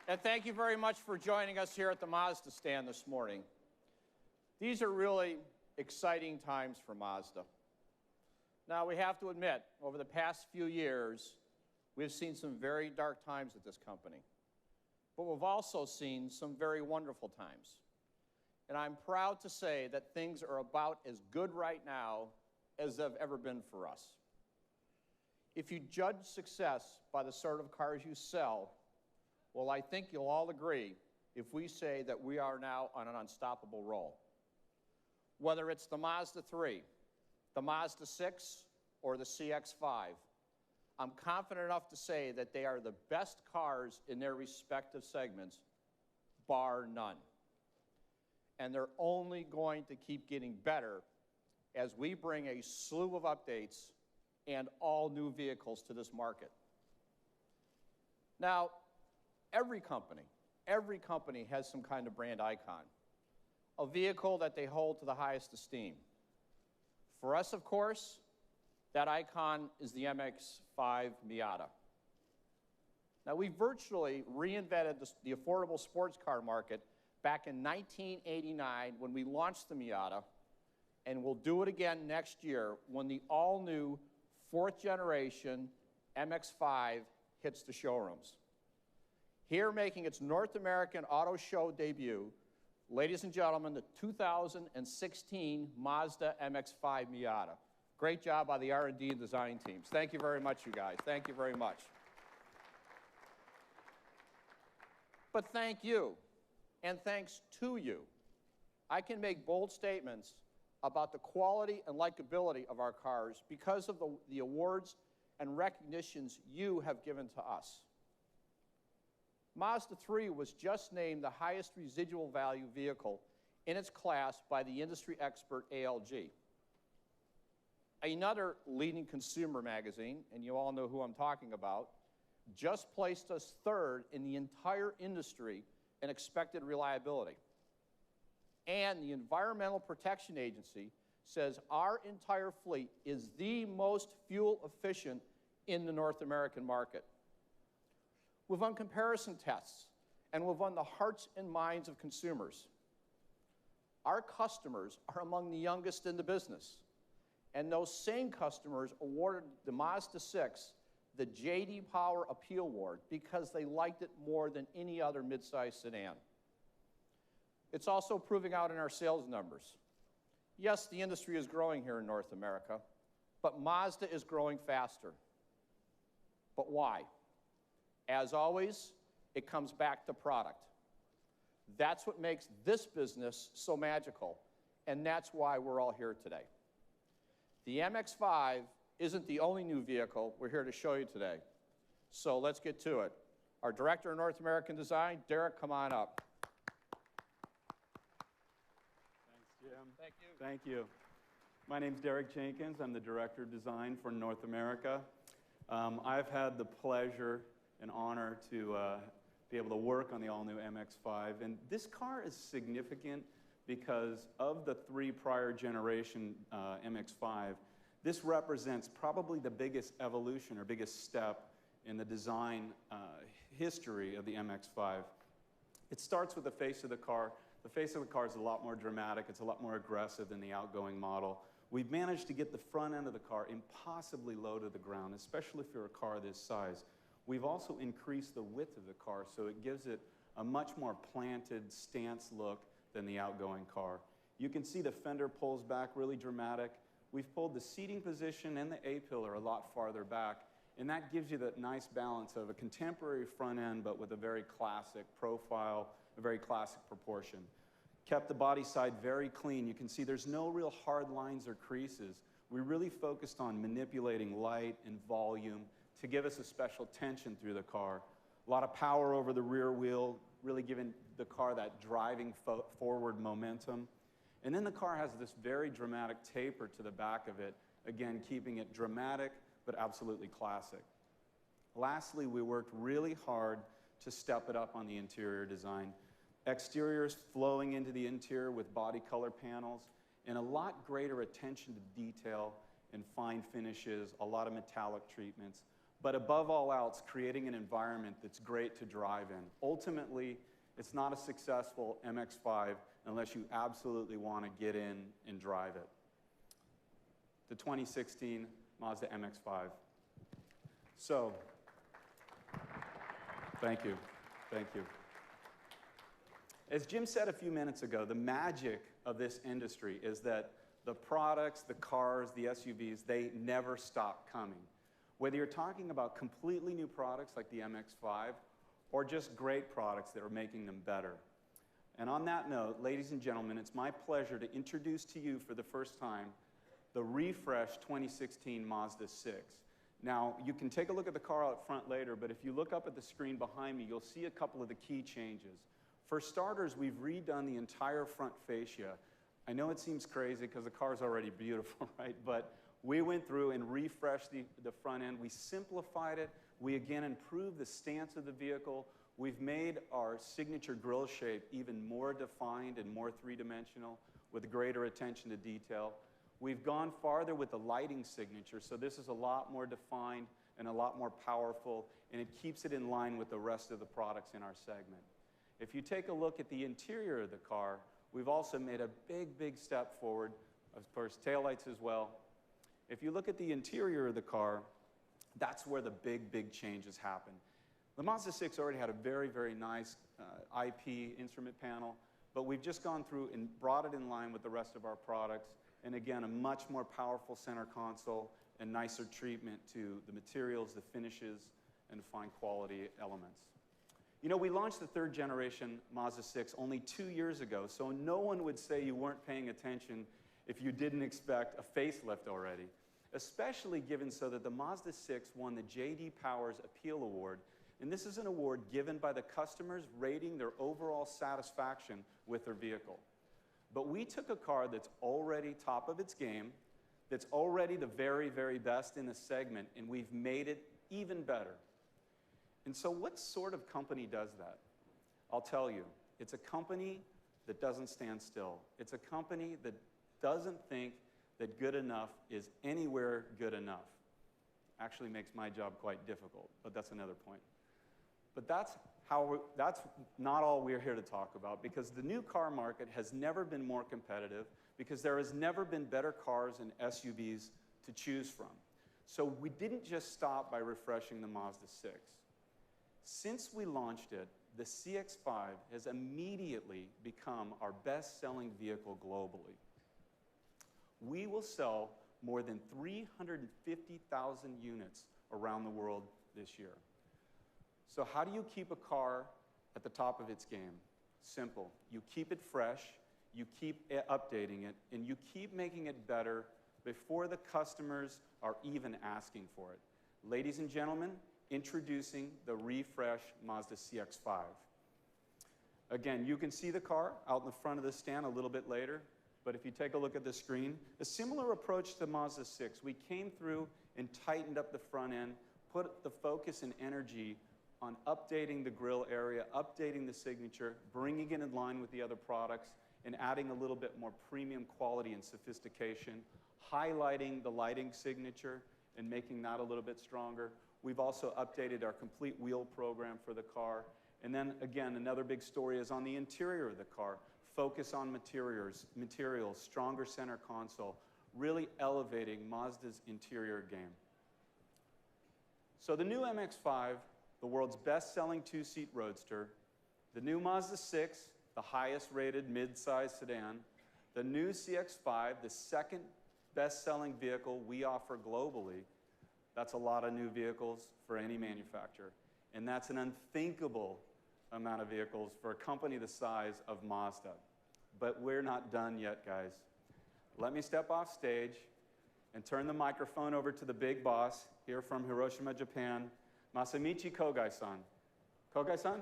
And thank you very much for joining us here at the Mazda stand this morning. These are really exciting times for Mazda. Now, we have to admit, over the past few years, we've seen some very dark times at this company. But we've also seen some very wonderful times. And I'm proud to say that things are about as good right now as they've ever been for us. If you judge success by the sort of cars you sell, well, I think you'll all agree if we say that we are now on an unstoppable roll. Whether it's the Mazda 3, the Mazda 6, or the CX-5, I'm confident enough to say that they are the best cars in their respective segments, bar none. And they're only going to keep getting better as we bring a slew of updates and all new vehicles to this market. Now, every company has some kind of brand icon, a vehicle that they hold to the highest esteem. For us, of course, that icon is the MX-5 Miata. Now, we virtually reinvented the affordable sports car market back in 1989 when we launched the Miata, and we'll do it again next year when the all-new fourth generation MX-5 hits the showrooms. Here making its North American Auto Show debut, ladies and gentlemen, the 2016 Mazda MX-5 Miata. Great job by the R&D and design teams. Thank you very much, you guys. Thank you very much. But thank you, and thanks to you, I can make bold statements about the quality and likability of our cars because of the awards and recognitions you have given to us. Mazda 3 was just named the highest residual value vehicle in its class by the industry expert ALG. Another leading consumer magazine, and you all know who I'm talking about, just placed us third in the entire industry in expected reliability. And the Environmental Protection Agency says our entire fleet is the most fuel efficient in the North American market. We've run comparison tests, and we've won the hearts and minds of consumers. Our customers are among the youngest in the business, and those same customers awarded the Mazda 6 the J.D. Power Appeal Award because they liked it more than any other midsize sedan. It's also proving out in our sales numbers. Yes, the industry is growing here in North America, but Mazda is growing faster. But why? As always, it comes back to product. That's what makes this business so magical, and that's why we're all here today. The MX-5 isn't the only new vehicle we're here to show you today. So let's get to it. Our Director of North American Design, Derek, come on up. Thanks, Jim. Thank you. Thank you. My name's Derek Jenkins. I'm the Director of Design for North America. I've had the pleasure and honor to be able to work on the all-new MX-5. And this car is significant because of the 3 prior generation MX-5, this represents probably the biggest evolution or biggest step in the design history of the MX-5. It starts with the face of the car. The face of the car is a lot more dramatic. It's a lot more aggressive than the outgoing model. We've managed to get the front end of the car impossibly low to the ground, especially if you're a car this size. We've also increased the width of the car, so it gives it a much more planted stance look than the outgoing car. You can see the fender pulls back really dramatic. We've pulled the seating position and the A-pillar a lot farther back, and that gives you that nice balance of a contemporary front end, but with a very classic profile, a very classic proportion. Kept the body side very clean. You can see there's no real hard lines or creases. We really focused on manipulating light and volume to give us a special tension through the car. A lot of power over the rear wheel, really giving the car that driving forward momentum. And then the car has this very dramatic taper to the back of it, again, keeping it dramatic, but absolutely classic. Lastly, we worked really hard to step it up on the interior design. Exteriors flowing into the interior with body color panels, and a lot greater attention to detail and fine finishes, a lot of metallic treatments. but above all else, creating an environment that's great to drive in. Ultimately, it's not a successful MX-5 unless you absolutely want to get in and drive it. The 2016 Mazda MX-5. So, thank you. Thank you. As Jim said a few minutes ago, the magic of this industry is that the products, the cars, the SUVs, they never stop coming. Whether you're talking about completely new products like the MX-5 or just great products that are making them better. And on that note, ladies and gentlemen, it's my pleasure to introduce to you for the first time the refreshed 2016 Mazda 6. Now, you can take a look at the car out front later, but if you look up at the screen behind me, you'll see a couple of the key changes. For starters, we've redone the entire front fascia. I know it seems crazy because the car's already beautiful, right? But we went through and refreshed the front end. We simplified it. We again improved the stance of the vehicle. We've made our signature grille shape even more defined and more three-dimensional with greater attention to detail. We've gone farther with the lighting signature, so this is a lot more defined and a lot more powerful, and it keeps it in line with the rest of the products in our segment. If you take a look at the interior of the car, we've also made a big, big step forward, of course, taillights as well. If you look at the interior of the car, that's where the big, big changes happen. The Mazda 6 already had a very, very nice IP instrument panel, but we've just gone through and brought it in line with the rest of our products, and again, a much more powerful center console and nicer treatment to the materials, the finishes, and the fine quality elements. You know, we launched the third generation Mazda 6 only 2 years ago, so no one would say you weren't paying attention if you didn't expect a facelift already, especially given so that the Mazda 6 won the J.D. Power's Appeal Award, and this is an award given by the customers rating their overall satisfaction with their vehicle. But we took a car that's already top of its game, that's already the very, very best in the segment, and we've made it even better. And so what sort of company does that? I'll tell you, it's a company that doesn't stand still. It's a company that doesn't think that good enough is anywhere good enough. Actually makes my job quite difficult, but that's another point. But that's not all we're here to talk about, because the new car market has never been more competitive, because there has never been better cars and SUVs to choose from. So we didn't just stop by refreshing the Mazda 6. Since we launched it, the CX-5 has immediately become our best-selling vehicle globally. We will sell more than 350,000 units around the world this year. So how do you keep a car at the top of its game? Simple. You keep it fresh, you keep updating it, and you keep making it better before the customers are even asking for it. Ladies and gentlemen, introducing the refreshed Mazda CX-5. Again, you can see the car out in the front of the stand a little bit later, but if you take a look at the screen, a similar approach to Mazda 6. We came through and tightened up the front end, put the focus and energy on updating the grille area, updating the signature, bringing it in line with the other products, and adding a little bit more premium quality and sophistication, highlighting the lighting signature and making that a little bit stronger. We've also updated our complete wheel program for the car. And then again, another big story is on the interior of the car. Focus on materials, stronger center console, really elevating Mazda's interior game. So the new MX-5, the world's best-selling two-seat roadster, the new Mazda 6, the highest-rated mid-size sedan, the new CX-5, the second best-selling vehicle we offer globally. That's a lot of new vehicles for any manufacturer. And that's an unthinkable amount of vehicles for a company the size of Mazda. But we're not done yet, guys. Let me step off stage and turn the microphone over to the big boss here from Hiroshima, Japan, Masamichi Kogai-san. Kogai-san?